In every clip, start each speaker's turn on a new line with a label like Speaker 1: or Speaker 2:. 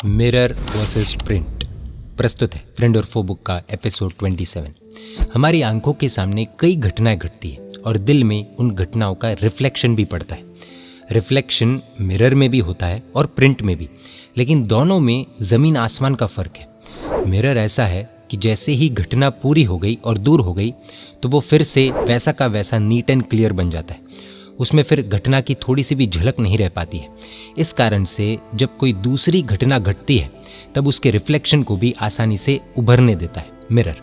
Speaker 1: Mirror versus print प्रस्तुत है friend और फो बुक का एपिसोड 27। हमारी आंखों के सामने कई घटनाएं घटती है और दिल में उन घटनाओं का रिफ्लेक्शन भी पड़ता है। रिफ्लेक्शन मिरर में भी होता है और प्रिंट में भी, लेकिन दोनों में ज़मीन आसमान का फ़र्क है। मिरर ऐसा है कि जैसे ही घटना पूरी हो गई और दूर हो गई तो वो फिर से वैसा का वैसा नीट एंड क्लियर बन जाता है। उसमें फिर घटना की थोड़ी सी भी झलक नहीं रह पाती है। इस कारण से जब कोई दूसरी घटना घटती है तब उसके रिफ्लेक्शन को भी आसानी से उभरने देता है मिरर,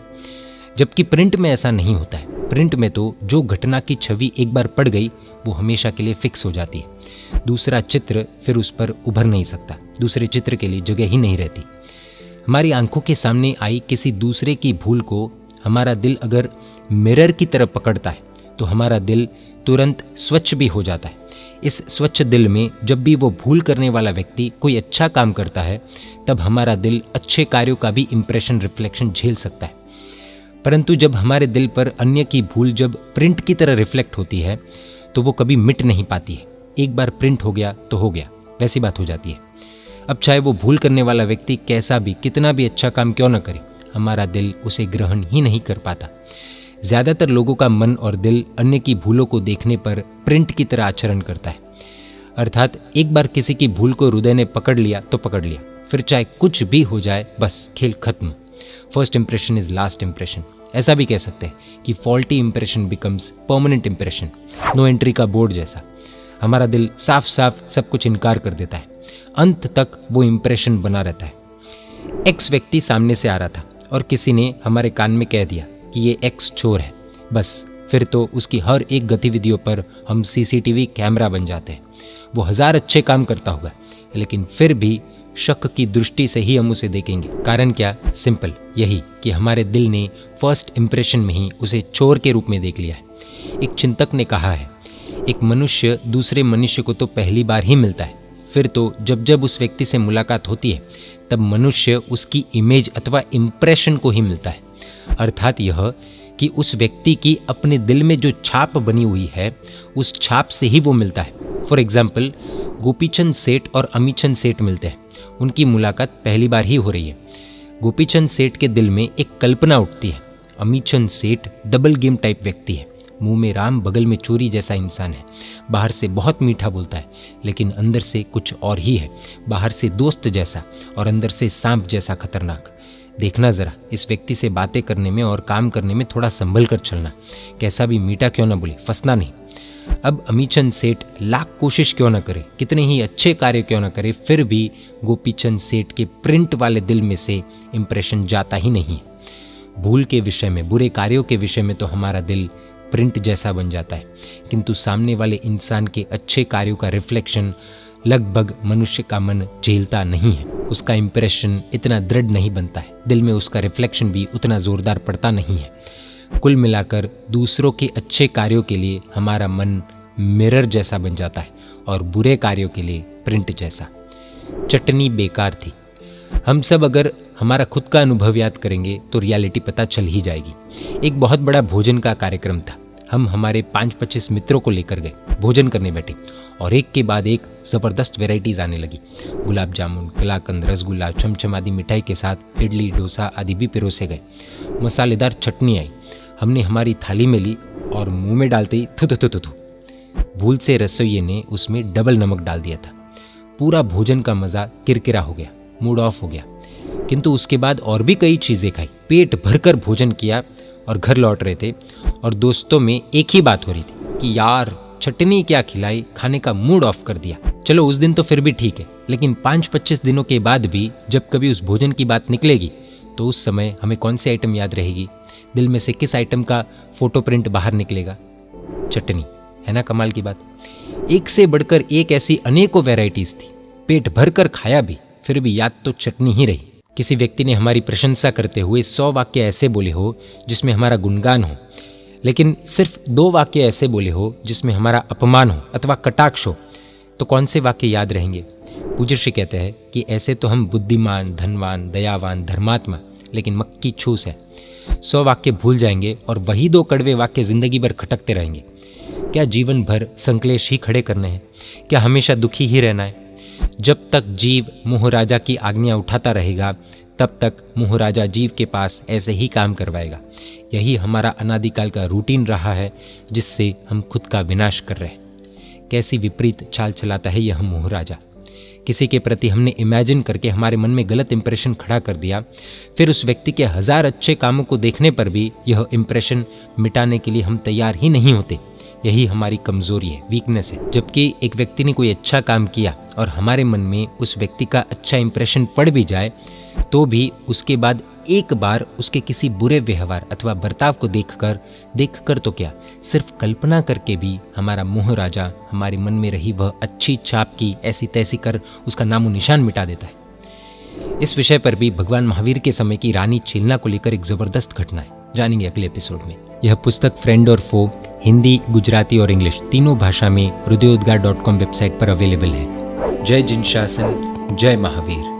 Speaker 1: जबकि प्रिंट में ऐसा नहीं होता है। प्रिंट में तो जो घटना की छवि एक बार पड़ गई वो हमेशा के लिए फिक्स हो जाती है। दूसरा चित्र फिर उस पर उभर नहीं सकता, दूसरे चित्र के लिए जगह ही नहीं रहती। हमारी आंखों के सामने आई किसी दूसरे की भूल को हमारा दिल अगर मिरर की तरह पकड़ता है तो हमारा दिल तुरंत स्वच्छ भी हो जाता है। इस स्वच्छ दिल में जब भी वो भूल करने वाला व्यक्ति कोई अच्छा काम करता है तब हमारा दिल अच्छे कार्यों का भी इंप्रेशन रिफ्लेक्शन झेल सकता है। परंतु जब हमारे दिल पर अन्य की भूल जब प्रिंट की तरह रिफ्लेक्ट होती है तो वो कभी मिट नहीं पाती है। एक बार प्रिंट हो गया तो हो गया, वैसी बात हो जाती है। अब चाहे वो भूल करने वाला व्यक्ति कैसा भी कितना भी अच्छा काम क्यों न करे, हमारा दिल उसे ग्रहण ही नहीं कर पाता। ज़्यादातर लोगों का मन और दिल अन्य की भूलों को देखने पर प्रिंट की तरह आचरण करता है। अर्थात एक बार किसी की भूल को हृदय ने पकड़ लिया तो पकड़ लिया, फिर चाहे कुछ भी हो जाए बस खेल खत्म। First impression is last impression. ऐसा भी कह सकते हैं कि faulty impression becomes permanent impression, no entry का बोर्ड जैसा। हमारा दिल साफ साफ सब कुछ इनकार कर देता है, अंत तक वो इंप्रेशन बना रहता है। एक्स व्यक्ति सामने से आ रहा था और किसी ने हमारे कान में कह दिया कि ये एक्स चोर है, बस फिर तो उसकी हर एक गतिविधियों पर हम सीसीटीवी कैमरा बन जाते हैं। वो 1000 अच्छे काम करता होगा लेकिन फिर भी शक की दृष्टि से ही हम उसे देखेंगे। कारण क्या? सिंपल, यही कि हमारे दिल ने फर्स्ट इंप्रेशन में ही उसे चोर के रूप में देख लिया है। एक चिंतक ने कहा है, एक मनुष्य दूसरे मनुष्य को तो पहली बार ही मिलता है, फिर तो जब जब उस व्यक्ति से मुलाकात होती है तब मनुष्य उसकी इमेज अथवा इंप्रेशन को ही मिलता है। अर्थात यह कि उस व्यक्ति की अपने दिल में जो छाप बनी हुई है उस छाप से ही वो मिलता है। फॉर एग्जाम्पल, गोपीचंद सेठ और अमीचंद सेठ मिलते हैं, उनकी मुलाकात पहली बार ही हो रही है। गोपीचंद सेठ के दिल में एक कल्पना उठती है। अमीचंद सेठ डबल गेम टाइप व्यक्ति है, मुंह में राम बगल में चोरी जैसा इंसान है। बाहर से बहुत मीठा बोलता है लेकिन अंदर से कुछ और ही है, बाहर से दोस्त जैसा और अंदर से सांप जैसा खतरनाक। देखना ज़रा, इस व्यक्ति से बातें करने में और काम करने में थोड़ा संभल कर चलना, कैसा भी मीठा क्यों ना बोले, फंसना नहीं। अब अमीचंद सेठ लाख कोशिश क्यों ना करे, कितने ही अच्छे कार्य क्यों ना करे, फिर भी गोपीचंद सेठ के प्रिंट वाले दिल में से इंप्रेशन जाता ही नहीं है। भूल के विषय में, बुरे कार्यों के विषय में तो हमारा दिल प्रिंट जैसा बन जाता है, किंतु सामने वाले इंसान के अच्छे कार्यों का रिफ्लेक्शन लगभग मनुष्य का मन झेलता नहीं है। उसका इंप्रेशन इतना दृढ़ नहीं बनता है, दिल में उसका रिफ्लेक्शन भी उतना जोरदार पड़ता नहीं है। कुल मिलाकर दूसरों के अच्छे कार्यों के लिए हमारा मन मिरर जैसा बन जाता है और बुरे कार्यों के लिए प्रिंट जैसा। चटनी बेकार थी। हम सब अगर हमारा खुद का अनुभव याद करेंगे तो रियलिटी पता चल ही जाएगी। एक बहुत बड़ा भोजन का कार्यक्रम था। हम हमारे 5-25 मित्रों को लेकर गए, भोजन करने बैठे और एक के बाद एक ज़बरदस्त वेराइटीज़ आने लगी। गुलाब जामुन, कलाकंद, रसगुल्ला, छमछम आदि मिठाई के साथ इडली, डोसा आदि भी पिरोसे गए। मसालेदार चटनी आई, हमने हमारी थाली में ली और मुंह में डालते ही थु थु थु थु। भूल से रसोइये ने उसमें डबल नमक डाल दिया था। पूरा भोजन का मज़ा किरकिरा हो गया, मूड ऑफ हो गया। किंतु उसके बाद और भी कई चीज़ें खाई, पेट भरकर भोजन किया और घर लौट रहे थे और दोस्तों में एक ही बात हो रही थी कि यार चटनी क्या खिलाई, खाने का मूड ऑफ कर दिया। चलो उस दिन तो फिर भी ठीक है, लेकिन 5-25 दिनों के बाद भी जब कभी उस भोजन की बात निकलेगी तो उस समय हमें कौन सी आइटम याद रहेगी, दिल में से किस आइटम का फोटो प्रिंट बाहर निकलेगा? चटनी, है ना कमाल की बात। एक से बढ़कर एक ऐसी अनेकों वेराइटीज थी, पेट भर कर खाया भी, फिर भी याद तो चटनी ही रही। किसी व्यक्ति ने हमारी प्रशंसा करते हुए 100 वाक्य ऐसे बोले हो जिसमें हमारा गुणगान हो, लेकिन सिर्फ 2 वाक्य ऐसे बोले हो जिसमें हमारा अपमान हो अथवा कटाक्ष हो, तो कौन से वाक्य याद रहेंगे? पूज्य श्री कहते हैं कि ऐसे तो हम बुद्धिमान, धनवान, दयावान, धर्मात्मा, लेकिन मक्की छूस है। 100 वाक्य भूल जाएंगे और वही 2 कड़वे वाक्य जिंदगी भर खटकते रहेंगे। क्या जीवन भर संक्लेश ही खड़े करने हैं? क्या हमेशा दुखी ही रहना है? जब तक जीव मोहराजा की आज्ञा उठाता रहेगा तब तक मोहराजा जीव के पास ऐसे ही काम करवाएगा। यही हमारा अनादिकाल का रूटीन रहा है जिससे हम खुद का विनाश कर रहे हैं। कैसी विपरीत चाल चलाता है यह मोहराजा। किसी के प्रति हमने इमेजिन करके हमारे मन में गलत इंप्रेशन खड़ा कर दिया, फिर उस व्यक्ति के 1000 अच्छे कामों को देखने पर भी यह इंप्रेशन मिटाने के लिए हम तैयार ही नहीं होते। यही हमारी कमजोरी है, वीकनेस है। जबकि एक व्यक्ति ने कोई अच्छा काम किया और हमारे मन में उस व्यक्ति का अच्छा इंप्रेशन पड़ भी जाए तो भी उसके बाद एक बार उसके किसी बुरे व्यवहार अथवा बर्ताव को देखकर तो क्या, सिर्फ कल्पना करके भी हमारा मोहराजा हमारे मन में रही वह अच्छी छाप की ऐसी तैसी कर उसका नामो निशान मिटा देता है। इस विषय पर भी भगवान महावीर के समय की रानी चेलना को लेकर एक जबरदस्त घटना है, जानेंगे अगले एपिसोड में। यह पुस्तक फ्रेंड और फो हिंदी, गुजराती और इंग्लिश तीनों भाषा में hrudayoddgar.com वेबसाइट पर अवेलेबल है। जय जिनशासन, जय महावीर।